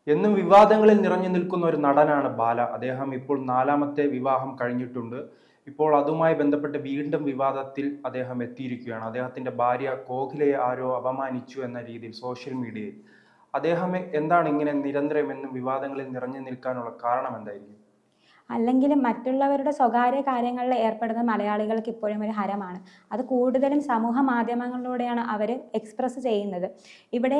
എന്നും വിവാദങ്ങളിൽ നിറഞ്ഞു നിൽക്കുന്ന ഒരു നടനാണ് ബാല. അദ്ദേഹം ഇപ്പോൾ 4ാമത്തെ വിവാഹം കഴിഞ്ഞിട്ടുണ്ട്. ഇപ്പോൾ അതുമായി ബന്ധപ്പെട്ട് വീണ്ടും വിവാദത്തിൽ അദ്ദേഹം എത്തിയിരിക്കുകയാണ്. അദ്ദേഹത്തിന്റെ ഭാര്യ കോകിലയെ ആരോ അപമാനിച്ചു എന്ന രീതിയിൽ സോഷ്യൽ മീഡിയയിൽ. അദ്ദേഹം എന്താണ് ഇങ്ങനെ നിരന്തരം എന്നും വിവാദങ്ങളിൽ നിറഞ്ഞു നിൽക്കാനുള്ള കാരണം എന്തായിരിക്കും? അല്ലെങ്കിലും മറ്റുള്ളവരുടെ സ്വകാര്യ കാര്യങ്ങളിൽ ഏർപ്പെടുന്ന മലയാളികൾക്ക് ഇപ്പോഴും ഒരു ഹരമാണ്. അത് കൂടുതലും സമൂഹ മാധ്യമങ്ങളിലൂടെയാണ് അവർ എക്സ്പ്രസ് ചെയ്യുന്നത്. ഇവിടെ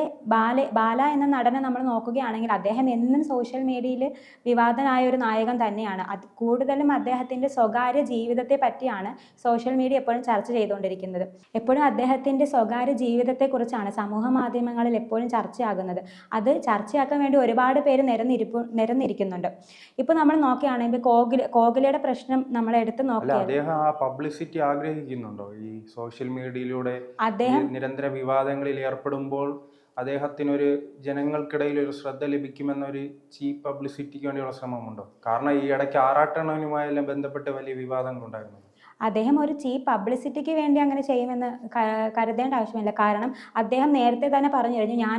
ബാല എന്ന നടനെ നമ്മൾ നോക്കുകയാണെങ്കിൽ അദ്ദേഹം എന്നും സോഷ്യൽ മീഡിയയിൽ വിവാദനായ ഒരു നായകൻ തന്നെയാണ്. അത് കൂടുതലും അദ്ദേഹത്തിൻ്റെ സ്വകാര്യ ജീവിതത്തെ പറ്റിയാണ് സോഷ്യൽ മീഡിയ എപ്പോഴും ചർച്ച ചെയ്തുകൊണ്ടിരിക്കുന്നത്. എപ്പോഴും അദ്ദേഹത്തിൻ്റെ സ്വകാര്യ ജീവിതത്തെക്കുറിച്ചാണ് സമൂഹ മാധ്യമങ്ങളിൽ എപ്പോഴും ചർച്ചയാകുന്നത്. അത് ചർച്ചയാക്കാൻ വേണ്ടി ഒരുപാട് പേര് നിരന്നിരിക്കുന്നുണ്ട്. ഇപ്പോൾ നമ്മൾ നോക്കുകയാണെങ്കിൽ കോകിലയുടെ പ്രശ്നം നമ്മൾ എടുത്ത് നോക്കിയാൽ അദ്ദേഹം ആ പബ്ലിസിറ്റി ആഗ്രഹിക്കുന്നുണ്ടോ? ഈ സോഷ്യൽ മീഡിയയിലൂടെ നിരന്തര വിവാദങ്ങളിൽ ഏർപ്പെടുമ്പോൾ അദ്ദേഹത്തിനൊരു ജനങ്ങൾക്കിടയിൽ ഒരു ശ്രദ്ധ ലഭിക്കുമെന്നൊരു ചീപ്പ് പബ്ലിസിറ്റിക്ക് വേണ്ടിയുള്ള ശ്രമമുണ്ടോ? കാരണം ഈ ഇടയ്ക്ക് ആറാട്ടണനുമായെല്ലാം ബന്ധപ്പെട്ട് വലിയ വിവാദങ്ങളുണ്ടായിരുന്നു. അദ്ദേഹം ഒരു ചീപ്പ് പബ്ലിസിറ്റിക്ക് വേണ്ടി അങ്ങനെ ചെയ്യുമെന്ന് കരുതേണ്ട ആവശ്യമില്ല. കാരണം അദ്ദേഹം നേരത്തെ തന്നെ പറഞ്ഞു കഴിഞ്ഞു, ഞാൻ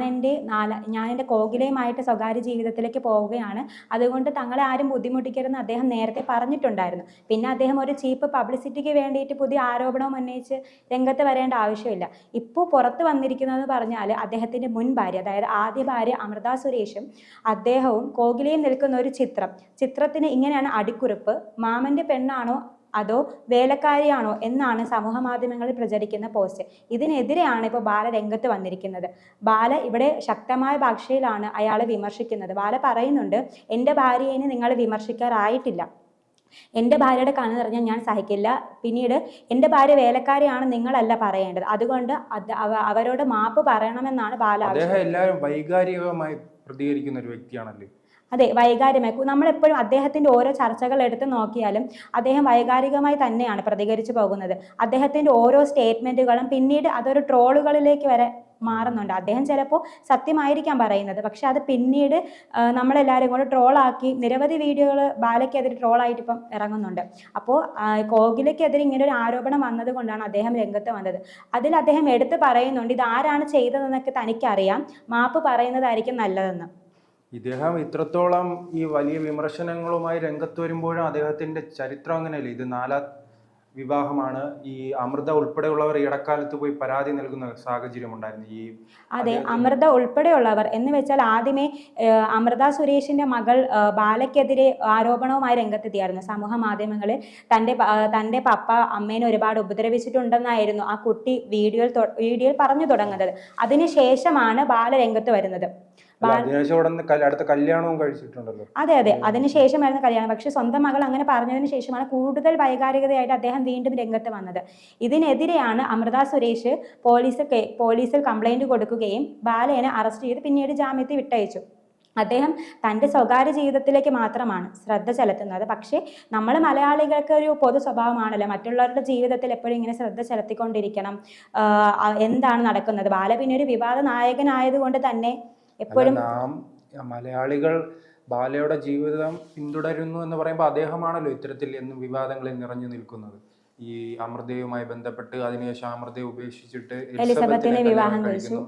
എൻ്റെ കോകിലയുമായിട്ട് സ്വകാര്യ ജീവിതത്തിലേക്ക് പോവുകയാണ്, അതുകൊണ്ട് തങ്ങളെ ആരും ബുദ്ധിമുട്ടിക്കരുതെന്ന് അദ്ദേഹം നേരത്തെ പറഞ്ഞിട്ടുണ്ടായിരുന്നു. പിന്നെ അദ്ദേഹം ഒരു ചീപ്പ് പബ്ലിസിറ്റിക്ക് വേണ്ടിയിട്ട് പുതിയ ആരോപണവും ഉന്നയിച്ച് രംഗത്ത് വരേണ്ട ആവശ്യമില്ല. ഇപ്പോൾ പുറത്ത് വന്നിരിക്കുന്നതെന്ന് പറഞ്ഞാൽ അദ്ദേഹത്തിൻ്റെ മുൻ ഭാര്യ, അതായത് ആദ്യ ഭാര്യ അമൃത സുരേഷും അദ്ദേഹവും കോകിലയും നിൽക്കുന്ന ഒരു ചിത്രത്തിന് ഇങ്ങനെയാണ് അടിക്കുറിപ്പ്: മാമൻ്റെ പെണ്ണാണോ അതോ വേലക്കാരിയാണോ എന്നാണ് സമൂഹ മാധ്യമങ്ങളിൽ പ്രചരിക്കുന്ന പോസ്റ്റ്. ഇതിനെതിരെയാണ് ഇപ്പോൾ ബാല രംഗത്ത് വന്നിരിക്കുന്നത്. ബാല ഇവിടെ ശക്തമായ ഭാഷയിലാണ് അയാളെ വിമർശിക്കുന്നത്. ബാല പറയുന്നുണ്ട്, എൻ്റെ ഭാര്യയെ നിങ്ങൾ വിമർശിക്കാറായിട്ടില്ല, എൻ്റെ ഭാര്യയുടെ കണ്ണ് നിറഞ്ഞാൽ ഞാൻ സഹിക്കില്ല, പിന്നീട് എൻ്റെ ഭാര്യ വേലക്കാരിയാണ് നിങ്ങളല്ല പറയേണ്ടത്, അതുകൊണ്ട് അവരോട് മാപ്പ് പറയണമെന്നാണ് ബാല. എല്ലാവരും വൈകാരികമായി പ്രതികരിക്കുന്ന ഒരു വ്യക്തിയാണല്ലേ? അതെ, വൈകാരികമായി നമ്മളെപ്പോഴും അദ്ദേഹത്തിൻ്റെ ഓരോ ചർച്ചകൾ എടുത്ത് നോക്കിയാലും അദ്ദേഹം വൈകാരികമായി തന്നെയാണ് പ്രതികരിച്ചു പോകുന്നത്. അദ്ദേഹത്തിൻ്റെ ഓരോ സ്റ്റേറ്റ്മെൻറ്റുകളും പിന്നീട് അതൊരു ട്രോളുകളിലേക്ക് വരെ മാറുന്നുണ്ട്. അദ്ദേഹം ചിലപ്പോൾ സത്യമായിരിക്കാം പറയുന്നത്, പക്ഷെ അത് പിന്നീട് നമ്മളെല്ലാവരും കൂടെ ട്രോളാക്കി നിരവധി വീഡിയോകൾ ബാലയ്ക്കെതിരെ ട്രോളായിട്ട് ഇപ്പം ഇറങ്ങുന്നുണ്ട്. അപ്പോൾ കോകിലയ്ക്കെതിരെ ഇങ്ങനെ ഒരു ആരോപണം വന്നത് കൊണ്ടാണ് അദ്ദേഹം രംഗത്ത് വന്നത്. അതിൽ അദ്ദേഹം എടുത്ത് പറയുന്നുണ്ട്, ഇത് ആരാണ് ചെയ്തതെന്നൊക്കെ തനിക്കറിയാം, മാപ്പ് പറയുന്നതായിരിക്കും നല്ലതെന്ന്. ഇദ്ദേഹം ഇത്രത്തോളം ഈ വലിയ വിമർശനങ്ങളുമായി രംഗത്ത് വരുമ്പോഴും അദ്ദേഹത്തിന്റെ ചരിത്രം അങ്ങനെയല്ലേ? ഇത് 4ാം വിവാഹമാണ്. ഈ അമൃത ഉൾപ്പെടെയുള്ളവർ ഇടക്കാലത്ത് പോയി പരാതി നൽകുന്ന സാഹചര്യം ഉണ്ടായിരുന്നു. അതെ, അമൃത ഉൾപ്പെടെയുള്ളവർ എന്ന് വെച്ചാൽ ആദ്യമേ അമൃത സുരേഷിന്റെ മകൾ ബാലയ്ക്കെതിരെ ആരോപണവുമായി രംഗത്തെത്തിയായിരുന്നു സമൂഹ മാധ്യമങ്ങളിൽ. തൻ്റെ പപ്പ അമ്മേനെ ഒരുപാട് ഉപദ്രവിച്ചിട്ടുണ്ടെന്നായിരുന്നു ആ കുട്ടി വീഡിയോയിൽ പറഞ്ഞു തുടങ്ങുന്നത്. അതിനുശേഷമാണ് ബാല രംഗത്ത് വരുന്നത്. അടുത്ത കല്യാണവും കഴിച്ചിട്ടുണ്ടല്ലോ. അതെ, അതിനുശേഷമായിരുന്നു കല്യാണം. പക്ഷെ സ്വന്തം മകൾ അങ്ങനെ പറഞ്ഞതിന് ശേഷമാണ് കൂടുതൽ വൈകാരികതയായിട്ട് അദ്ദേഹം വീണ്ടും രംഗത്ത് വന്നത്. ഇതിനെതിരെയാണ് അമൃത സുരേഷ് പോലീസിൽ കംപ്ലൈന്റ് കൊടുക്കുകയും ബാലയെ അറസ്റ്റ് ചെയ്ത് പിന്നീട് ജാമ്യത്തിൽ വിട്ടയച്ചു. അദ്ദേഹം തൻ്റെ സ്വകാര്യ ജീവിതത്തിലേക്ക് മാത്രമാണ് ശ്രദ്ധ ചെലുത്തുന്നത്. പക്ഷേ നമ്മൾ മലയാളികൾക്ക് ഒരു പൊതു സ്വഭാവമാണല്ലോ മറ്റുള്ളവരുടെ ജീവിതത്തിൽ എപ്പോഴും ഇങ്ങനെ ശ്രദ്ധ ചെലുത്തിക്കൊണ്ടിരിക്കണം, എന്താണ് നടക്കുന്നത്. ബാല പിന്നെ ഒരു വിവാദ നായകനായതുകൊണ്ട് തന്നെ എപ്പോഴും മലയാളികൾ ബാലയുടെ ജീവിതം പിന്തുടരുന്നു എന്ന് പറയുമ്പോൾ അദ്ദേഹമാണല്ലോ ഇത്തരത്തിൽ എന്നും വിവാദങ്ങളിൽ നിറഞ്ഞു നിൽക്കുന്നത്. ഈ അമൃതയുമായി ബന്ധപ്പെട്ട് അതിനുശേഷം അമൃതയെ ഉപേക്ഷിച്ചിട്ട് എലിസബത്തിനെ വിവാഹം കഴിച്ചു,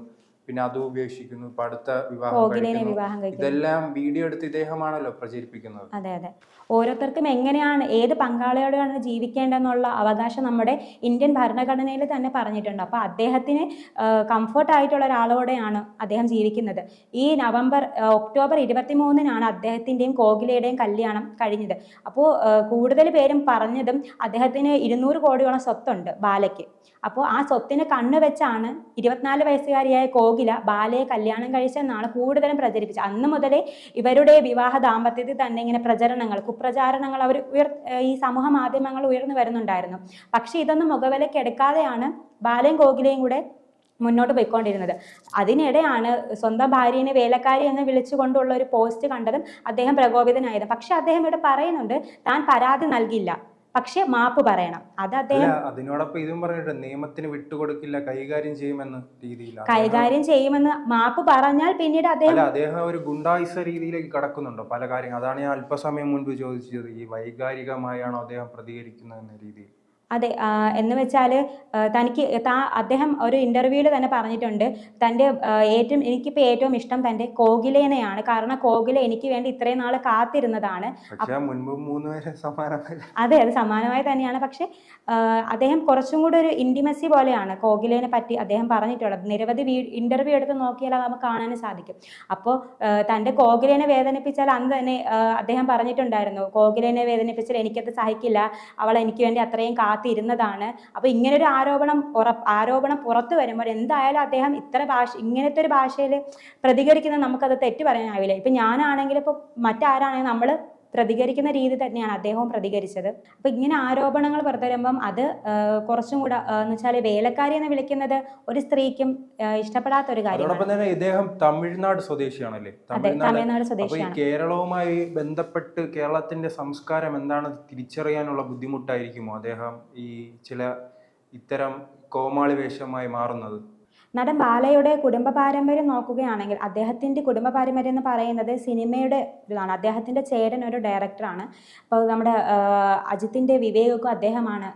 പിന്നെ അത് ഉപേക്ഷിക്കുന്നു, ഇപ്പൊ അടുത്ത വിവാഹം. ഇതെല്ലാം വീഡിയോ എടുത്ത് ഇദ്ദേഹമാണല്ലോ പ്രചരിപ്പിക്കുന്നത്. അതെ, ഓരോരുത്തർക്കും എങ്ങനെയാണ് ഏത് പങ്കാളിയോടെയാണ് ജീവിക്കേണ്ടതെന്നുള്ള അവകാശം നമ്മുടെ ഇന്ത്യൻ ഭരണഘടനയിൽ തന്നെ പറഞ്ഞിട്ടുണ്ട്. അപ്പോൾ അദ്ദേഹത്തിന് കംഫർട്ട് ആയിട്ടുള്ള ഒരാളോടെയാണ് അദ്ദേഹം ജീവിക്കുന്നത്. ഈ ഒക്ടോബർ 23-നാണ് അദ്ദേഹത്തിൻ്റെയും കോകിലയുടെയും കല്യാണം കഴിഞ്ഞത്. അപ്പോൾ കൂടുതൽ പേരും പറഞ്ഞതും അദ്ദേഹത്തിന് 200 കോടിയോളം സ്വത്തുണ്ട് ബാലയ്ക്ക്. അപ്പോൾ ആ സ്വത്തിന് കണ്ണുവെച്ചാണ് 24 വയസ്സുകാരിയായ കോകില ബാലയെ കല്യാണം കഴിച്ചെന്നാണ് കൂടുതലും പ്രചരിപ്പിച്ചത്. അന്ന് മുതലേ ഇവരുടെ വിവാഹ ദാമ്പത്യത്തിൽ തന്നെ ഇങ്ങനെ കുപ്രചാരണങ്ങൾ ഈ സമൂഹ മാധ്യമങ്ങൾ ഉയർന്നു വരുന്നുണ്ടായിരുന്നു. പക്ഷെ ഇതൊന്നും മുഖവിലയ്ക്ക് എടുക്കാതെയാണ് ബാലയും കോകിലയും കൂടെ മുന്നോട്ട് പോയിക്കൊണ്ടിരുന്നത്. അതിനിടെയാണ് സ്വന്തം ഭാര്യനെ വേലക്കാരി എന്ന് വിളിച്ചുകൊണ്ടുള്ള ഒരു പോസ്റ്റ് കണ്ടതും അദ്ദേഹം പ്രകോപിതനായത്. പക്ഷെ അദ്ദേഹം ഇവിടെ പറയുന്നുണ്ട്, താൻ പരാതി നൽകില്ല, പക്ഷെ മാപ്പ് പറയണം. അത് അദ്ദേഹം അതിനോടൊപ്പം ഇതും പറഞ്ഞിട്ട് നിയമത്തിന് വിട്ടുകൊടുക്കില്ല, കൈകാര്യം ചെയ്യുമെന്ന് മാപ്പ് പറഞ്ഞാൽ പിന്നീട് അദ്ദേഹം ഒരു ഗുണ്ടായിസ രീതിയിലേക്ക് കടക്കുന്നുണ്ടോ പല കാര്യങ്ങൾ? അതാണ് ഞാൻ അല്പസമയം മുൻപ് ചോദിച്ചത്. ഈ വൈകാരികമായാണോ അദ്ദേഹം പ്രതികരിക്കുന്നത് എന്ന രീതിയിൽ? അതെ, എന്ന് വെച്ചാൽ തനിക്ക് അദ്ദേഹം ഒരു ഇന്റർവ്യൂവിൽ തന്നെ പറഞ്ഞിട്ടുണ്ട്, തൻ്റെ എനിക്കിപ്പോൾ ഏറ്റവും ഇഷ്ടം തൻ്റെ കോകിലേനെയാണ്. കാരണം കോകില എനിക്ക് വേണ്ടി ഇത്രയും നാൾ കാത്തിരുന്നതാണ്. പക്ഷേ മുൻപ് 3 പേരെ സമാനമായി. അതെ, അത് സമാനമായി തന്നെയാണ്. പക്ഷെ അദ്ദേഹം കുറച്ചും കൂടി ഒരു ഇന്റിമസി പോലെയാണ് കോകിലേനെ പറ്റി അദ്ദേഹം പറഞ്ഞിട്ടുള്ളത്. നിരവധി ഇന്റർവ്യൂ എടുത്ത് നോക്കിയാൽ അത് നമുക്ക് കാണാനും സാധിക്കും. അപ്പോൾ തൻ്റെ കോകിലേനെ വേദനിപ്പിച്ചാൽ അന്ന് തന്നെ അദ്ദേഹം പറഞ്ഞിട്ടുണ്ടായിരുന്നു, കോകിലേനെ വേദനിപ്പിച്ചാൽ എനിക്കത് സഹിക്കില്ല, അവൾ എനിക്ക് വേണ്ടി അത്രയും കാത്തിരുന്നതാണ്. അപ്പോൾ ഇങ്ങനൊരു ആരോപണം പുറത്തു വരുമ്പോൾ എന്തായാലും അദ്ദേഹം ഇങ്ങനത്തെ ഒരു ഭാഷയിൽ പ്രതികരിക്കുന്നത് നമുക്കത് തെറ്റ് പറയാനാവില്ല. ഇപ്പം ഞാനാണെങ്കിലും ഇപ്പോൾ മറ്റാരാണെങ്കിലും നമ്മൾ പ്രതികരിക്കുന്ന രീതി തന്നെയാണ് അദ്ദേഹവും പ്രതികരിച്ചത്. അപ്പൊ ഇങ്ങനെ ആരോപണങ്ങൾ പുറത്തു വരുമ്പം അത് കുറച്ചും കൂടെ എന്ന് വെച്ചാൽ വേലക്കാരി എന്ന് വിളിക്കുന്നത് ഒരു സ്ത്രീക്കും ഇഷ്ടപ്പെടാത്ത ഒരു കാര്യമാണ്. അതോടൊപ്പം തന്നെ ഇദ്ദേഹം തമിഴ്നാട് സ്വദേശിയാണല്ലേ? തമിഴ്നാട് സ്വദേശിയാണ്. കേരളവുമായി ബന്ധപ്പെട്ട് കേരളത്തിന്റെ സംസ്കാരം എന്താണ് തിരിച്ചറിയാനുള്ള ബുദ്ധിമുട്ടായിരിക്കുമോ അദ്ദേഹം ഈ ഇത്തരം കോമാളി വേഷമായി മാറുന്നത്? നടൻ ബാലയുടെ കുടുംബ പാരമ്പര്യം നോക്കുകയാണെങ്കിൽ അദ്ദേഹത്തിൻ്റെ കുടുംബ പാരമ്പര്യം എന്ന് പറയുന്നത് സിനിമയുടെ ഇതാണ്. അദ്ദേഹത്തിൻ്റെ ചേട്ടൻ ഒരു ഡയറക്ടറാണ്. അപ്പോൾ നമ്മുടെ അജിത്തിൻ്റെ വിവേകൊക്കെ അദ്ദേഹമാണ്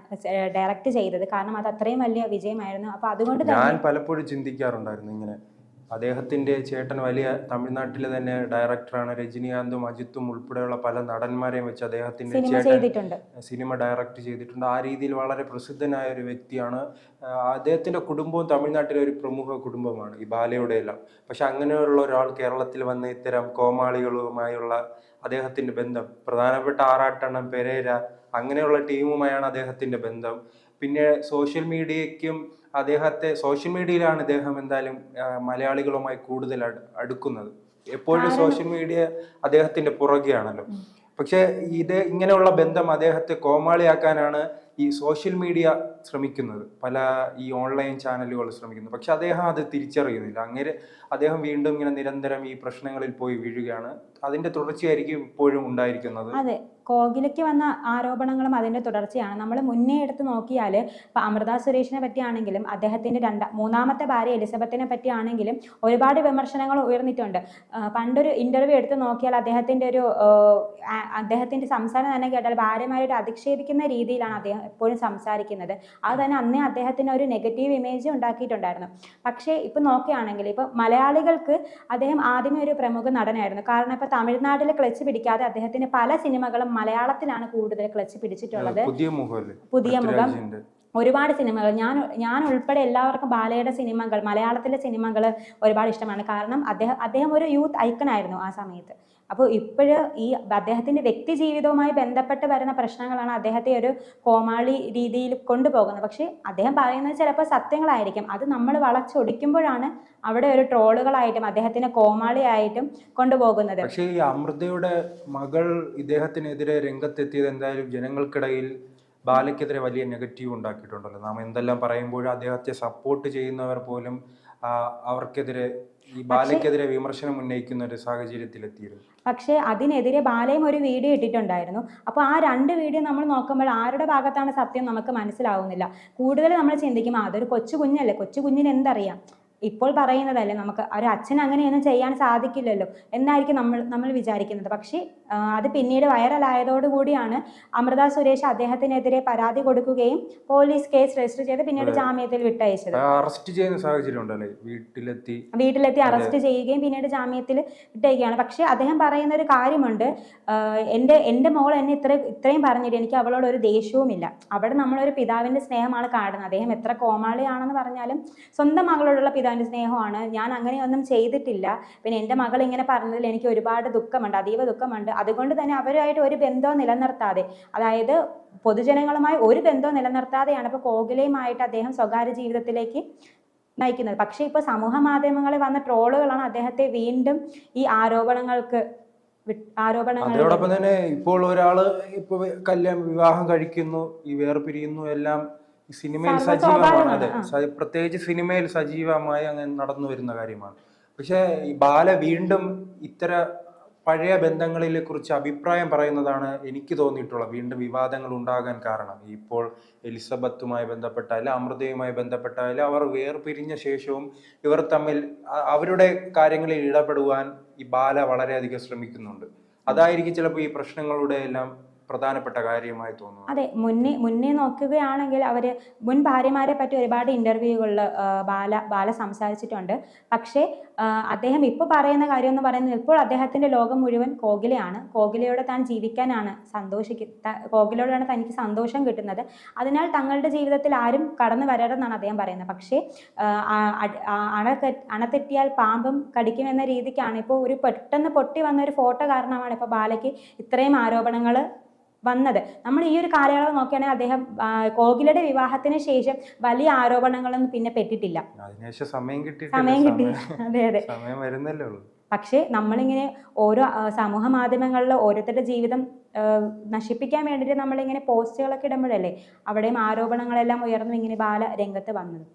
ഡയറക്റ്റ് ചെയ്തത്. കാരണം അത് അത്രയും വലിയ വിജയമായിരുന്നു. അപ്പോൾ അതുകൊണ്ട് ഞാൻ പലപ്പോഴും ചിന്തിക്കാറുണ്ടായിരുന്നു ഇങ്ങനെ, അദ്ദേഹത്തിന്റെ ചേട്ടൻ വലിയ തമിഴ്നാട്ടിലെ തന്നെ ഡയറക്ടറാണ്. രജനികാന്തും അജിത്തും ഉൾപ്പെടെയുള്ള പല നടന്മാരെയും വെച്ച് അദ്ദേഹത്തിന്റെ ചേട്ടൻ സിനിമ ഡയറക്റ്റ് ചെയ്തിട്ടുണ്ട്. ആ രീതിയിൽ വളരെ പ്രസിദ്ധനായ ഒരു വ്യക്തിയാണ്. അദ്ദേഹത്തിന്റെ കുടുംബവും തമിഴ്നാട്ടിലെ ഒരു പ്രമുഖ കുടുംബമാണ് ഈ ബാലയുടെ എല്ലാം. പക്ഷെ അങ്ങനെയുള്ള ഒരാൾ കേരളത്തിൽ വന്ന് ഇത്തരം കോമാളികളുമായുള്ള അദ്ദേഹത്തിന്റെ ബന്ധം, പ്രധാനപ്പെട്ട ആറാട്ടണ്ണൻ, പെരേര അങ്ങനെയുള്ള ടീമുമായാണ് അദ്ദേഹത്തിന്റെ ബന്ധം. പിന്നെ സോഷ്യൽ മീഡിയയിലാണ് ഇദ്ദേഹം എന്തായാലും മലയാളികളുമായി കൂടുതൽ അടുക്കുന്നത്. എപ്പോഴും സോഷ്യൽ മീഡിയ അദ്ദേഹത്തിന്റെ പുറകെയാണല്ലോ. പക്ഷെ ഇങ്ങനെയുള്ള ബന്ധം അദ്ദേഹത്തെ കോമാളിയാക്കാനാണ് ഈ സോഷ്യൽ മീഡിയ ശ്രമിക്കുന്നത്, പല ഈ ഓൺലൈൻ ചാനലുകൾ ശ്രമിക്കുന്നത്. പക്ഷെ അദ്ദേഹം അത് തിരിച്ചറിയുന്നില്ല. അദ്ദേഹം വീണ്ടും ഇങ്ങനെ നിരന്തരം ഈ പ്രശ്നങ്ങളിൽ പോയി വീഴുകയാണ്. അതിന്റെ തുടർച്ചയായിരിക്കും ഇപ്പോഴും ഉണ്ടായിരിക്കുന്നത്. അതെ, കോകിലയ്ക്ക് വന്ന ആരോപണങ്ങളും അതിന്റെ തുടർച്ചയാണ്. നമ്മൾ മുന്നേ എടുത്ത് നോക്കിയാൽ ഇപ്പൊ അമൃത സുരേഷിനെ പറ്റിയാണെങ്കിലും അദ്ദേഹത്തിന്റെ മൂന്നാമത്തെ ഭാര്യ എലിസബത്തിനെ പറ്റിയാണെങ്കിലും ഒരുപാട് വിമർശനങ്ങൾ ഉയർന്നിട്ടുണ്ട്. പണ്ടൊരു ഇന്റർവ്യൂ എടുത്ത് നോക്കിയാൽ അദ്ദേഹത്തിന്റെ സംസാരം തന്നെ കേട്ടാൽ ഭാര്യമാരെ അധിക്ഷേപിക്കുന്ന രീതിയിലാണ് അദ്ദേഹം എപ്പോഴും സംസാരിക്കുന്നത്. അത് തന്നെ അന്നേ അദ്ദേഹത്തിന് ഒരു നെഗറ്റീവ് ഇമേജ് ഉണ്ടാക്കിയിട്ടുണ്ടായിരുന്നു. പക്ഷേ ഇപ്പൊ നോക്കുകയാണെങ്കിൽ ഇപ്പൊ മലയാളികൾക്ക് അദ്ദേഹം ആദ്യമേ ഒരു പ്രമുഖ നടനായിരുന്നു. കാരണം ഇപ്പൊ തമിഴ്നാട്ടിൽ ക്ലച്ച് പിടിക്കാതെ അദ്ദേഹത്തിന് പല സിനിമകളും മലയാളത്തിലാണ് കൂടുതൽ ക്ലച്ച് പിടിച്ചിട്ടുള്ളത്. പുതിയ മുഖം, ഒരുപാട് സിനിമകൾ, ഞാൻ ഉൾപ്പെടെ എല്ലാവർക്കും ബാലയുടെ സിനിമകൾ, മലയാളത്തിലെ സിനിമകൾ ഒരുപാട് ഇഷ്ടമാണ്. കാരണം അദ്ദേഹം ഒരു യൂത്ത് ഐക്കൺ ആയിരുന്നു ആ സമയത്ത്. അപ്പോൾ ഇപ്പോഴ് ഈ അദ്ദേഹത്തിൻ്റെ വ്യക്തി ജീവിതവുമായി ബന്ധപ്പെട്ട് വരുന്ന പ്രശ്നങ്ങളാണ് അദ്ദേഹത്തെ ഒരു കോമാളി രീതിയിൽ കൊണ്ടുപോകുന്നത്. പക്ഷേ അദ്ദേഹം പറയുന്നത് ചിലപ്പോൾ സത്യങ്ങളായിരിക്കും. അത് നമ്മൾ വളച്ചൊടിക്കുമ്പോഴാണ് അവിടെ ഒരു ട്രോളുകളായിട്ടും അദ്ദേഹത്തിനെ കോമാളിയായിട്ടും കൊണ്ടുപോകുന്നത്. പക്ഷേ ഈ അമൃതയുടെ മകൾ ഇദ്ദേഹത്തിനെതിരെ രംഗത്തെത്തിയത് എന്തായാലും ജനങ്ങൾക്കിടയിൽ ബാലയ്ക്കെതിരെ വലിയ നെഗറ്റീവ് ഉണ്ടാക്കിയിട്ടുണ്ടല്ലോ. നാം എന്തെല്ലാം പറയുമ്പോഴും അദ്ദേഹത്തെ സപ്പോർട്ട് ചെയ്യുന്നവർ പോലും അവർക്കെതിരെ, ഈ ബാലയ്ക്കെതിരെ വിമർശനം ഉന്നയിക്കുന്ന ഒരു സാഹചര്യത്തിലെത്തിയിരുന്നു. പക്ഷേ അതിനെതിരെ ബാലയും ഒരു വീഡിയോ ഇട്ടിട്ടുണ്ടായിരുന്നു. അപ്പോൾ ആ 2 വീഡിയോ നമ്മൾ നോക്കുമ്പോൾ ആരുടെ ഭാഗത്താണ് സത്യം നമുക്ക് മനസ്സിലാവുന്നില്ല. കൂടുതൽ നമ്മൾ ചിന്തിക്കും അതൊരു കൊച്ചു കുഞ്ഞല്ലേ, കൊച്ചു കുഞ്ഞിന് എന്തറിയാം, ഇപ്പോൾ പറയുന്നതല്ലേ, നമുക്ക് ഒരു അച്ഛൻ അങ്ങനെയൊന്നും ചെയ്യാൻ സാധിക്കില്ലല്ലോ എന്നായിരിക്കും നമ്മൾ വിചാരിക്കുന്നത്. പക്ഷേ അത് പിന്നീട് വൈറലായതോടുകൂടിയാണ് അമൃത സുരേഷ് അദ്ദേഹത്തിനെതിരെ പരാതി കൊടുക്കുകയും പോലീസ് കേസ് രജിസ്റ്റർ ചെയ്ത് പിന്നീട് ജാമ്യത്തിൽ വിട്ടയച്ചത്. അറസ്റ്റ് ചെയ്യുന്ന സാഹചര്യം ഉണ്ടല്ലേ, വീട്ടിലെത്തി അറസ്റ്റ് ചെയ്യുകയും പിന്നീട് ജാമ്യത്തിൽ വിട്ടയക്കുകയാണ്. പക്ഷേ അദ്ദേഹം പറയുന്ന ഒരു കാര്യമുണ്ട്, എൻ്റെ മോൾ എന്നെ ഇത്രയും പറഞ്ഞിട്ട് എനിക്ക് അവളോട് ഒരു ദേഷ്യവുമില്ല. അവിടെ നമ്മളൊരു പിതാവിൻ്റെ സ്നേഹമാണ് കാണുന്നത്. അദ്ദേഹം എത്ര കോമാളിയാണെന്ന് പറഞ്ഞാലും സ്വന്തം മകളോടുള്ള പിതാവിൻ്റെ സ്നേഹമാണ്. ഞാൻ അങ്ങനെയൊന്നും ചെയ്തിട്ടില്ല. പിന്നെ എൻ്റെ മകൾ ഇങ്ങനെ പറഞ്ഞതിൽ എനിക്ക് ഒരുപാട് ദുഃഖമുണ്ട്, അതീവ ദുഃഖമുണ്ട്. അതുകൊണ്ട് തന്നെ അവരുമായിട്ട് ഒരു ബന്ധവും നിലനിർത്താതെ, അതായത് പൊതുജനങ്ങളുമായി ഒരു ബന്ധവും നിലനിർത്താതെയാണ് ഇപ്പോൾ കോകിലയുമായിട്ട് അദ്ദേഹം സ്വകാര്യ ജീവിതത്തിലേക്ക് നയിക്കുന്നത്. പക്ഷേ ഇപ്പോൾ സമൂഹ മാധ്യമങ്ങളിൽ വന്ന ട്രോളുകളാണ് അദ്ദേഹത്തെ വീണ്ടും ഈ അതോടൊപ്പം തന്നെ ഇപ്പോൾ ഒരാള് ഇപ്പൊ വിവാഹം കഴിക്കുന്നു, ഈ വേർപിരിയുന്നു, എല്ലാം സിനിമയിൽ സജീവമാണ്. അതെ, പ്രത്യേകിച്ച് സിനിമയിൽ സജീവമായി അങ്ങനെ നടന്നു വരുന്ന കാര്യമാണ്. പക്ഷെ ഈ ബാല വീണ്ടും പഴയ ബന്ധങ്ങളിലെ കുറിച്ച് അഭിപ്രായം പറയുന്നതാണ് എനിക്ക് തോന്നിയിട്ടുള്ളത് വീണ്ടും വിവാദങ്ങൾ ഉണ്ടാകാൻ കാരണം. ഇപ്പോൾ എലിസബത്തുമായി ബന്ധപ്പെട്ടായാലും അമൃതയുമായി ബന്ധപ്പെട്ടായാലും അവർ വേർപിരിഞ്ഞ ശേഷവും ഇവർ തമ്മിൽ അവരുടെ കാര്യങ്ങളിൽ ഇടപെടുവാൻ ഈ ബാല വളരെയധികം ശ്രമിക്കുന്നുണ്ട്. അതായിരിക്കും ചിലപ്പോൾ ഈ പ്രശ്നങ്ങളുടെ എല്ലാം പ്രധാനപ്പെട്ട കാര്യമായി തോന്നുന്നത്? അതെ, മുന്നേ നോക്കുകയാണെങ്കിൽ അവർ മുൻ ഭാര്യമാരെ പറ്റി ഒരുപാട് ഇൻ്റർവ്യൂകളിൽ ബാല സംസാരിച്ചിട്ടുണ്ട്. പക്ഷേ അദ്ദേഹം ഇപ്പോൾ പറയുന്ന കാര്യം എന്ന് പറയുന്നത്, ഇപ്പോൾ അദ്ദേഹത്തിൻ്റെ ലോകം മുഴുവൻ കോകിലയാണ്. കോകിലയോടെ താൻ ജീവിക്കാനാണ് കോകിലയോടാണ് തനിക്ക് സന്തോഷം കിട്ടുന്നത്. അതിനാൽ തങ്ങളുടെ ജീവിതത്തിൽ ആരും കടന്നു വരരുതെന്നാണ് അദ്ദേഹം പറയുന്നത്. പക്ഷേ അണതെറ്റിയാൽ പാമ്പും കടിക്കുമെന്ന രീതിക്കാണ് ഇപ്പോൾ പെട്ടെന്ന് പൊട്ടി വന്ന ഒരു ഫോട്ടോ കാരണമാണ് ഇപ്പോൾ ബാലയ്ക്ക് ഇത്രയും ആരോപണങ്ങൾ വന്നത്. നമ്മൾ ഈ ഒരു കാലയളവ് നോക്കുകയാണെങ്കിൽ അദ്ദേഹം കോകിലയുടെ വിവാഹത്തിന് ശേഷം വലിയ ആരോപണങ്ങളൊന്നും പിന്നെ പെട്ടിട്ടില്ല. സമയം കിട്ടി. അതെ. സമയം വരുന്നല്ലേ ഉള്ളൂ. പക്ഷേ നമ്മളിങ്ങനെ ഓരോ സമൂഹ മാധ്യമങ്ങളിൽ ഓരോരുത്തരുടെ ജീവിതം നശിപ്പിക്കാൻ വേണ്ടിയിട്ട് നമ്മളിങ്ങനെ പോസ്റ്റുകളൊക്കെ ഇടുമ്പോഴല്ലേ അവിടെയും ആരോപണങ്ങളെല്ലാം ഉയർന്നു ഇങ്ങനെ ബാല രംഗത്ത് വന്നത്.